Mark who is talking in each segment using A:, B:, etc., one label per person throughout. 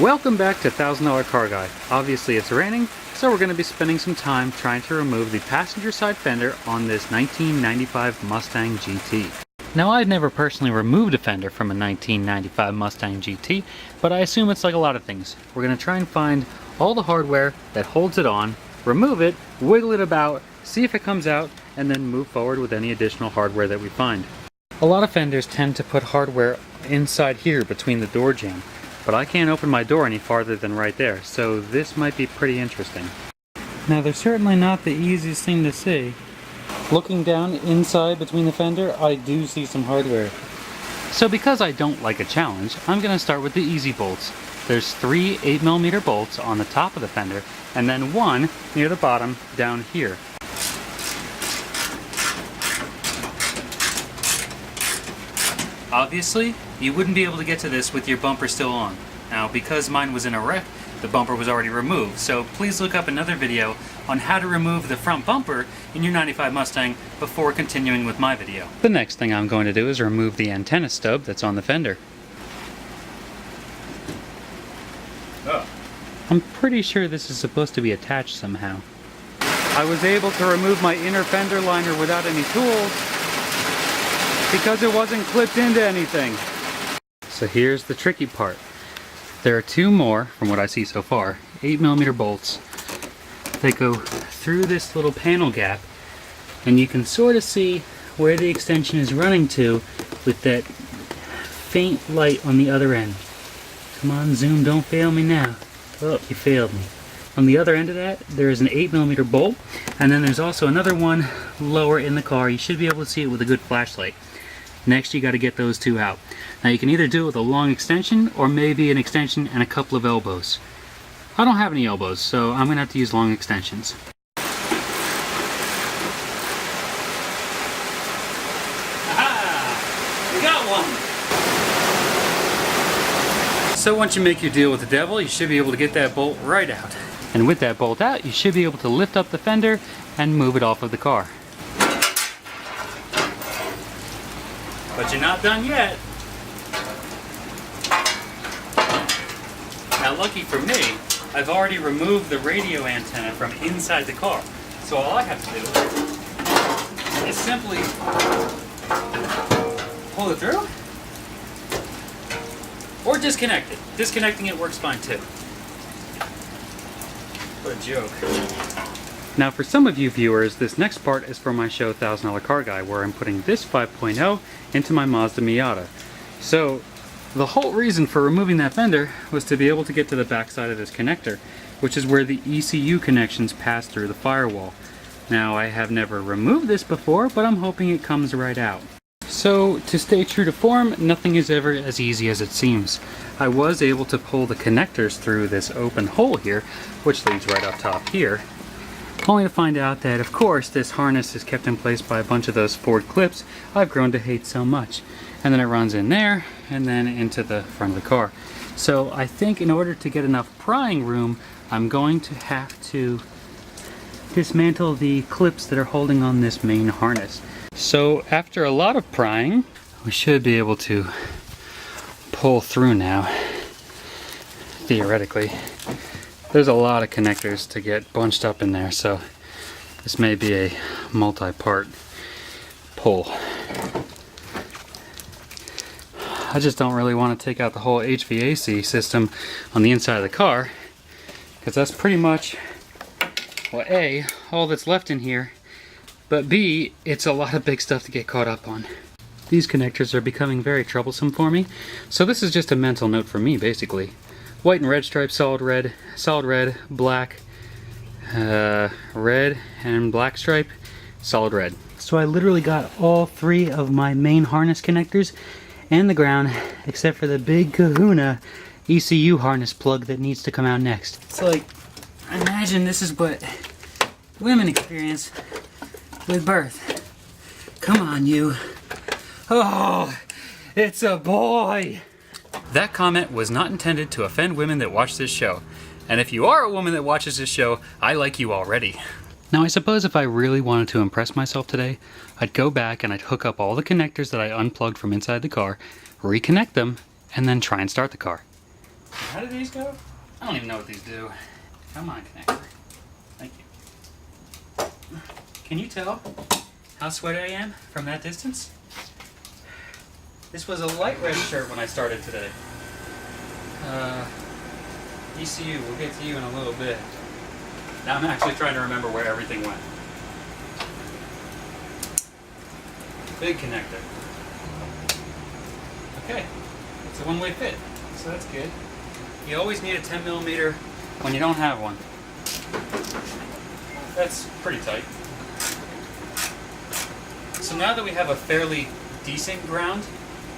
A: Welcome back to $1,000 Car Guy. Obviously it's raining, so we're going to be spending some time trying to remove the passenger side fender on this 1995 Mustang GT. Now, I've never personally removed a fender from a 1995 Mustang GT, but I assume it's like a lot of things. We're going to try and find all the hardware that holds it on, remove it, wiggle it about, see if it comes out, and then move forward with any additional hardware that we find. A lot of fenders tend to put hardware inside here between the door jamb, but I can't open my door any farther than right there, so this might be pretty interesting. Now, they're certainly not the easiest thing to see. Looking down inside between the fender, I do see some hardware. So because I don't like a challenge, I'm going to start with the easy bolts. There's 3 8mm bolts on the top of the fender, and then 1 near the bottom down here. Obviously, you wouldn't be able to get to this with your bumper still on. Now, because mine was in a wreck, the bumper was already removed, so please look up another video on how to remove the front bumper in your 95 Mustang before continuing with my video. The next thing I'm going to do is remove the antenna stub that's on the fender. Oh. I'm pretty sure this is supposed to be attached somehow. I was able to remove my inner fender liner without any tools, because it wasn't clipped into anything. So here's the tricky part. There are 2 more, from what I see so far, 8mm bolts that go through this little panel gap, and you can sort of see where the extension is running to with that faint light on the other end. Come on, zoom, don't fail me now. Oh, you failed me. On the other end of that, there is an 8mm bolt, and then there's also another one lower in the car. You should be able to see it with a good flashlight. Next, you got to get those 2 out. Now, you can either do it with a long extension or maybe an extension and a couple of elbows. I don't have any elbows, so I'm going to have to use long extensions. Aha! We got one! So once you make your deal with the devil, you should be able to get that bolt right out. And with that bolt out, you should be able to lift up the fender and move it off of the car. But you're not done yet. Now, lucky for me, I've already removed the radio antenna from inside the car. So all I have to do is simply pull it through or disconnect it. Disconnecting it works fine too. What a joke. Now, for some of you viewers, this next part is for my show $1,000 Car Guy, where I'm putting this 5.0 into my Mazda Miata. So, the whole reason for removing that fender was to be able to get to the backside of this connector, which is where the ECU connections pass through the firewall. Now, I have never removed this before, but I'm hoping it comes right out. So, to stay true to form, nothing is ever as easy as it seems. I was able to pull the connectors through this open hole here, which leads right up top here, only to find out that, of course, this harness is kept in place by a bunch of those Ford clips I've grown to hate so much. And then it runs in there, and then into the front of the car. So I think in order to get enough prying room, I'm going to have to dismantle the clips that are holding on this main harness. So after a lot of prying, we should be able to pull through now, theoretically. There's a lot of connectors to get bunched up in there, so this may be a multi-part pull. I just don't really want to take out the whole HVAC system on the inside of the car, because that's pretty much, well, A, all that's left in here, but B, it's a lot of big stuff to get caught up on. These connectors are becoming very troublesome for me, so this is just a mental note for me, basically. White and red stripes, solid red, black, red and black stripe, solid red. So I literally got all 3 of my main harness connectors and the ground, except for the big kahuna ECU harness plug that needs to come out next. It's like, imagine this is what women experience with birth. Come on, you. Oh, it's a boy. That comment was not intended to offend women that watch this show. And if you are a woman that watches this show, I like you already. Now, I suppose if I really wanted to impress myself today, I'd go back and I'd hook up all the connectors that I unplugged from inside the car, reconnect them, and then try and start the car. How do these go? I don't even know what these do. Come on, connector. Thank you. Can you tell how sweaty I am from that distance? This was a light red shirt when I started today. ECU, we'll get to you in a little bit. Now I'm actually trying to remember where everything went. Big connector. Okay, it's a one-way fit, so that's good. You always need a 10mm when you don't have one. That's pretty tight. So now that we have a fairly decent ground,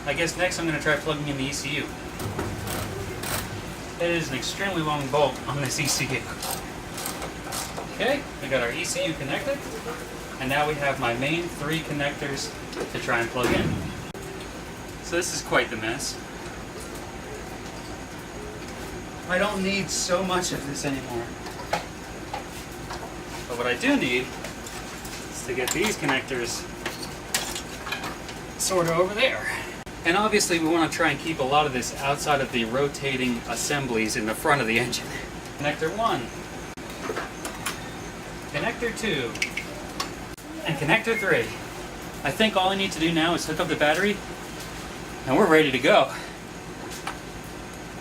A: I guess next I'm going to try plugging in the ECU. It is an extremely long bolt on this ECU. Okay, we got our ECU connected, and now we have my main 3 connectors to try and plug in. So this is quite the mess. I don't need so much of this anymore. But what I do need is to get these connectors sort of over there. And obviously we want to try and keep a lot of this outside of the rotating assemblies in the front of the engine. Connector 1, connector 2, and connector 3. I think all I need to do now is hook up the battery and we're ready to go.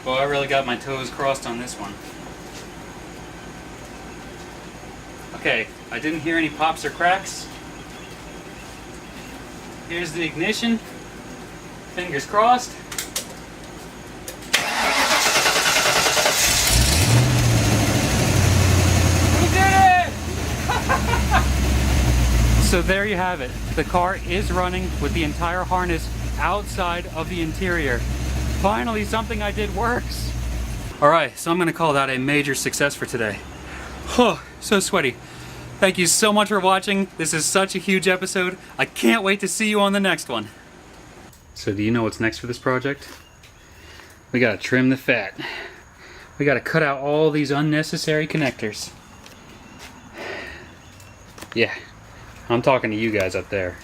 A: Well, I really got my toes crossed on this one. Okay, I didn't hear any pops or cracks. Here's the ignition. Fingers crossed. We did it! So there you have it. The car is running with the entire harness outside of the interior. Finally, something I did works. All right, so I'm gonna call that a major success for today. Oh, so sweaty. Thank you so much for watching. This is such a huge episode. I can't wait to see you on the next one. So do you know what's next for this project? We gotta trim the fat. We gotta cut out all these unnecessary connectors. Yeah, I'm talking to you guys up there.